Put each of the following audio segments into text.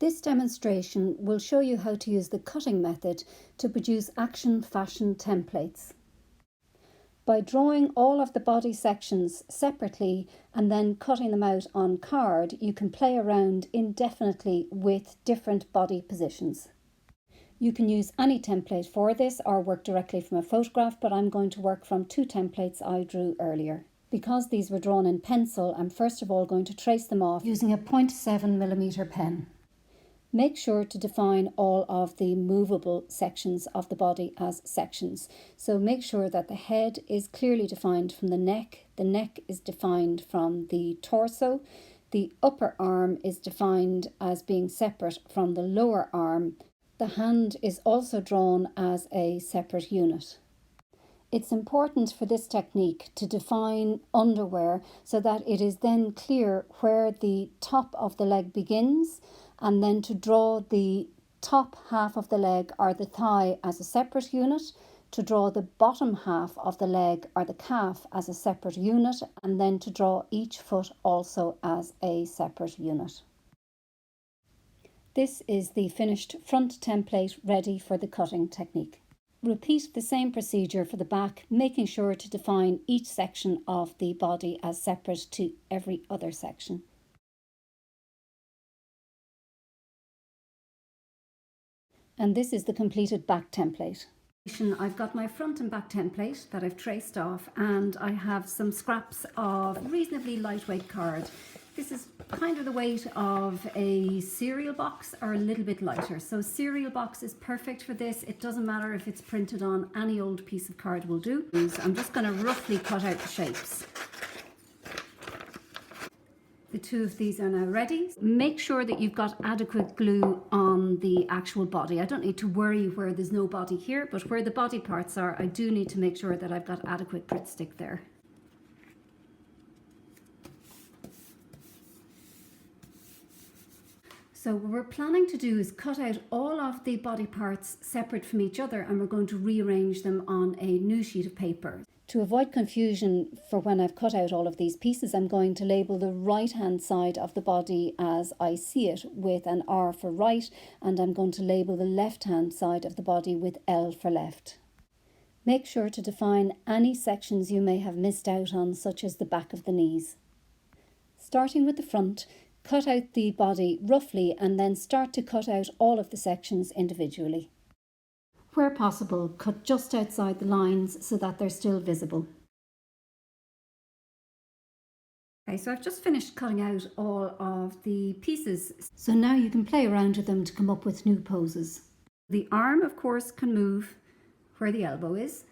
This demonstration will show you how to use the cutting method to produce action fashion templates. By drawing all of the body sections separately and then cutting them out on card, you can play around indefinitely with different body positions. You can use any template for this or work directly from a photograph, but I'm going to work from two templates I drew earlier. Because these were drawn in pencil, I'm first of all going to trace them off using a 0.7mm pen. Make sure to define all of the movable sections of the body as sections. So make sure that the head is clearly defined from the neck is defined from the torso, the upper arm is defined as being separate from the lower arm. The hand is also drawn as a separate unit. It's important for this technique to define underwear so that it is then clear where the top of the leg begins, and then to draw the top half of the leg or the thigh as a separate unit, to draw the bottom half of the leg or the calf as a separate unit, and then to draw each foot also as a separate unit. This is the finished front template ready for the cutting technique. Repeat the same procedure for the back, making sure to define each section of the body as separate to every other section. And this is the completed back template. I've got my front and back template that I've traced off, and I have some scraps of reasonably lightweight card. This is kind of the weight of a cereal box or a little bit lighter. So cereal box is perfect for this. It doesn't matter if it's printed on any old piece of card will do. I'm just going to roughly cut out the shapes. The two of these are now ready. Make sure that you've got adequate glue on the actual body. I don't need to worry where there's no body here, but where the body parts are, I do need to make sure that I've got adequate Pritt stick there. So what we're planning to do is cut out all of the body parts separate from each other, and we're going to rearrange them on a new sheet of paper. To avoid confusion for when I've cut out all of these pieces, I'm going to label the right hand side of the body as I see it with an R for right, and I'm going to label the left hand side of the body with L for left. Make sure to define any sections you may have missed out on, such as the back of the knees. Starting with the front, cut out the body roughly and then start to cut out all of the sections individually. Where possible, cut just outside the lines so that they're still visible. Okay, so I've just finished cutting out all of the pieces. So now you can play around with them to come up with new poses. The arm, of course, can move where the elbow is.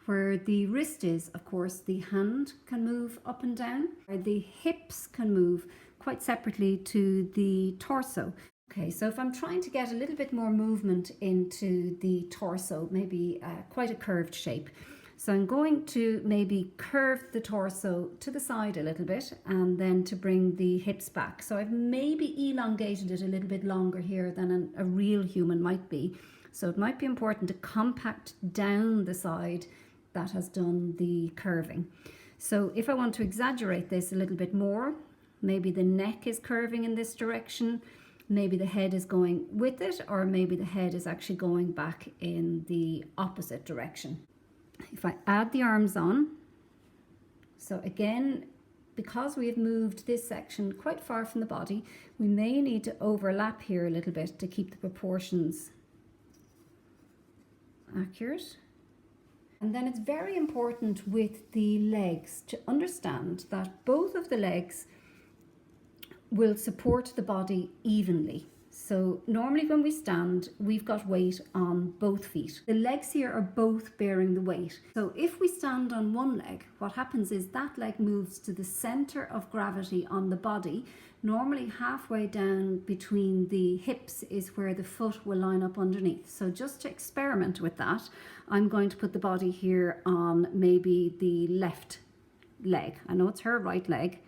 Where the wrist is, of course, the hand can move up and down. Where the hips can move quite separately to the torso. Okay, so if I'm trying to get a little bit more movement into the torso, maybe quite a curved shape. So I'm going to maybe curve the torso to the side a little bit and then to bring the hips back. So I've maybe elongated it a little bit longer here than a real human might be. So it might be important to compact down the side that has done the curving. So if I want to exaggerate this a little bit more, maybe the neck is curving in this direction, maybe the head is going with it, or maybe the head is actually going back in the opposite direction. If I add the arms on, so again, because we've moved this section quite far from the body, we may need to overlap here a little bit to keep the proportions accurate. And then it's very important with the legs to understand that both of the legs will support the body evenly. So normally when we stand, we've got weight on both feet. The legs here are both bearing the weight. So if we stand on one leg, what happens is that leg moves to the center of gravity on the body. Normally halfway down between the hips is where the foot will line up underneath. So just to experiment with that, I'm going to put the body here on maybe the left leg. I know it's her right leg,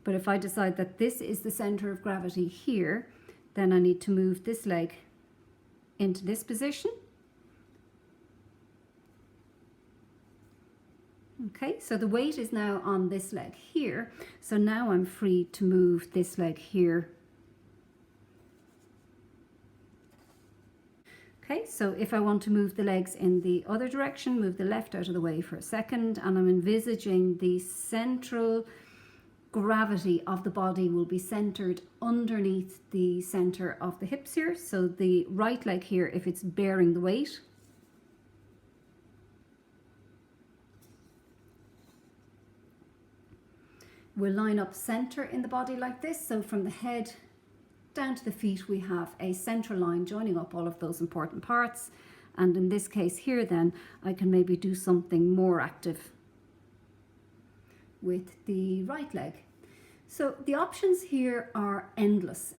but if I decide that this is the center of gravity here, then I need to move this leg into this position. Okay, so the weight is now on this leg here. So now I'm free to move this leg here Okay, so if I want to move the legs in the other direction, move the left out of the way for a second, and I'm envisaging the central gravity of the body will be centered underneath the center of the hips here. So the right leg here, if it's bearing the weight, will line up center in the body like this. So from the head down to the feet, we have a central line joining up all of those important parts. And in this case here, then I can maybe do something more active with the right leg. So the options here are endless.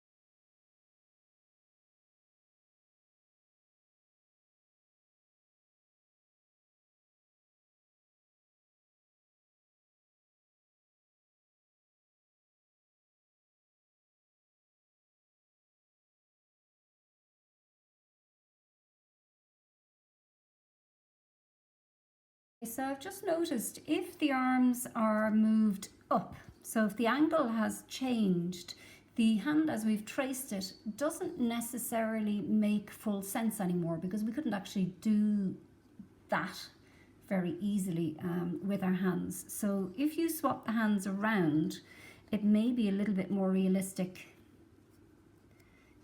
So I've just noticed if the arms are moved up, so if the angle has changed, the hand as we've traced it doesn't necessarily make full sense anymore, because we couldn't actually do that very easily with our hands. So if you swap the hands around, it may be a little bit more realistic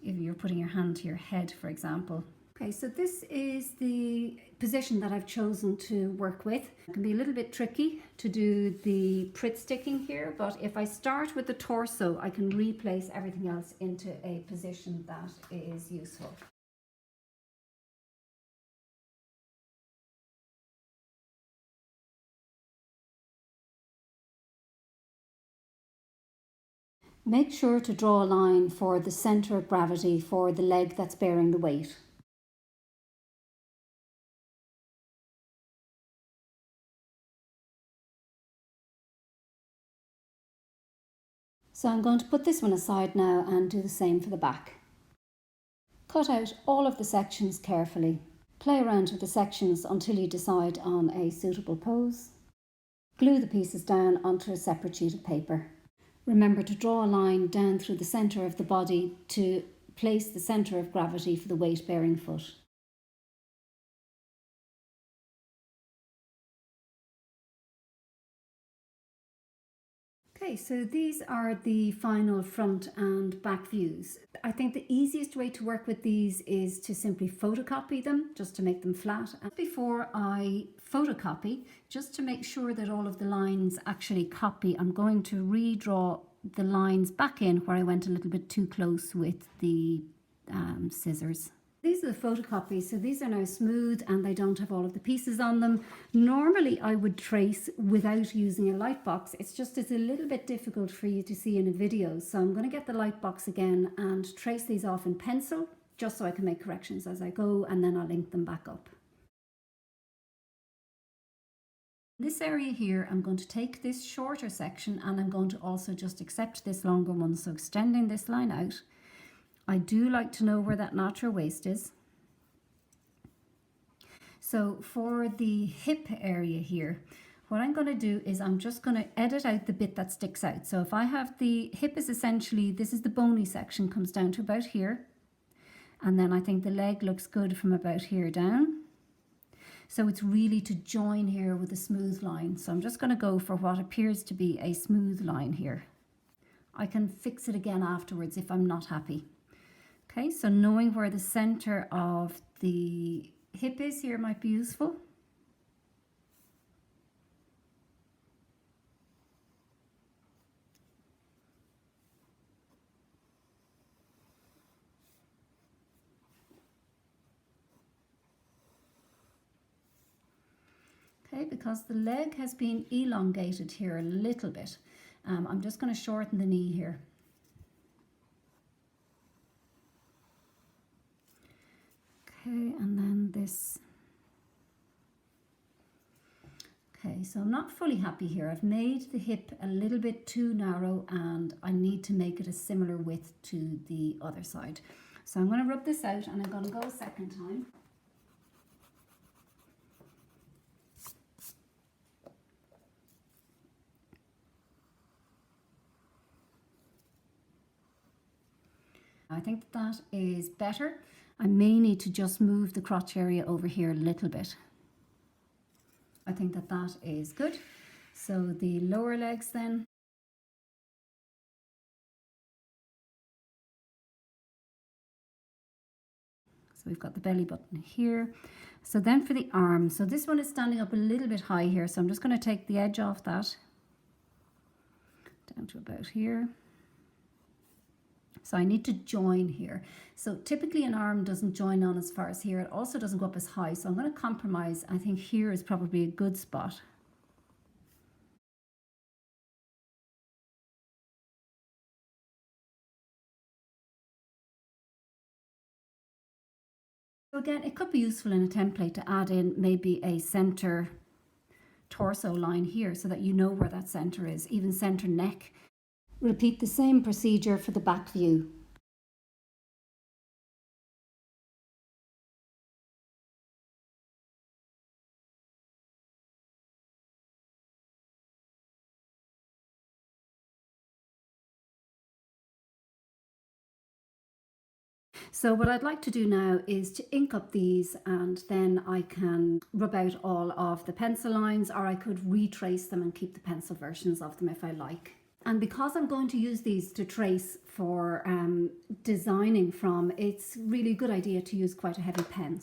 if you're putting your hand to your head, for example. Okay, so this is the position that I've chosen to work with. It can be a little bit tricky to do the Pritt sticking here, but if I start with the torso, I can replace everything else into a position that is useful. Make sure to draw a line for the center of gravity for the leg that's bearing the weight. So I'm going to put this one aside now and do the same for the back. Cut out all of the sections carefully. Play around with the sections until you decide on a suitable pose. Glue the pieces down onto a separate sheet of paper. Remember to draw a line down through the centre of the body to place the centre of gravity for the weight-bearing foot. Okay, so these are the final front and back views. I think the easiest way to work with these is to simply photocopy them, just to make them flat. And before I photocopy, just to make sure that all of the lines actually copy, I'm going to redraw the lines back in where I went a little bit too close with the scissors. These are the photocopies, so these are now smooth and they don't have all of the pieces on them. Normally I would trace without using a light box. It's a little bit difficult for you to see in a video. So I'm going to get the light box again and trace these off in pencil, just so I can make corrections as I go, and then I'll link them back up. This area here, I'm going to take this shorter section and I'm going to also just accept this longer one. So extending this line out. I do like to know where that notch or waist is. So for the hip area here, what I'm going to do is I'm just going to edit out the bit that sticks out. So if I have the hip is essentially, this is the bony section, comes down to about here. And then I think the leg looks good from about here down. So it's really to join here with a smooth line. So I'm just going to go for what appears to be a smooth line here. I can fix it again afterwards if I'm not happy. Okay, so knowing where the center of the hip is here might be useful. Okay, because the leg has been elongated here a little bit, I'm just going to shorten the knee here. Okay, and then this. Okay, so I'm not fully happy here. I've made the hip a little bit too narrow and I need to make it a similar width to the other side. So I'm going to rub this out and I'm going to go a second time. I think that is better. I may need to just move the crotch area over here a little bit. I think that that is good. So the lower legs then. So we've got the belly button here. So then for the arm, so this one is standing up a little bit high here. So I'm just going to take the edge off that down to about here. So I need to join here. So typically an arm doesn't join on as far as here. It also doesn't go up as high. So I'm going to compromise. I think here is probably a good spot. So again, it could be useful in a template to add in maybe a center torso line here so that you know where that center is, even center neck. Repeat the same procedure for the back view. So what I'd like to do now is to ink up these, and then I can rub out all of the pencil lines, or I could retrace them and keep the pencil versions of them if I like. And because I'm going to use these to trace for designing from, it's really a good idea to use quite a heavy pen.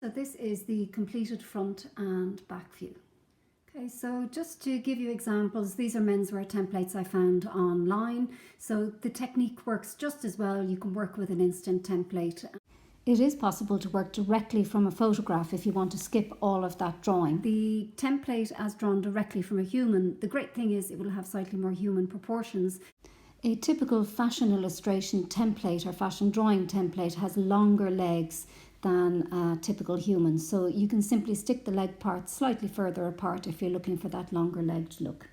So this is the completed front and back view. Okay, so just to give you examples, these are menswear templates I found online. So the technique works just as well. You can work with an instant template. It is possible to work directly from a photograph if you want to skip all of that drawing. The template as drawn directly from a human, the great thing is it will have slightly more human proportions. A typical fashion illustration template or fashion drawing template has longer legs than a typical human. So you can simply stick the leg parts slightly further apart if you're looking for that longer legged look.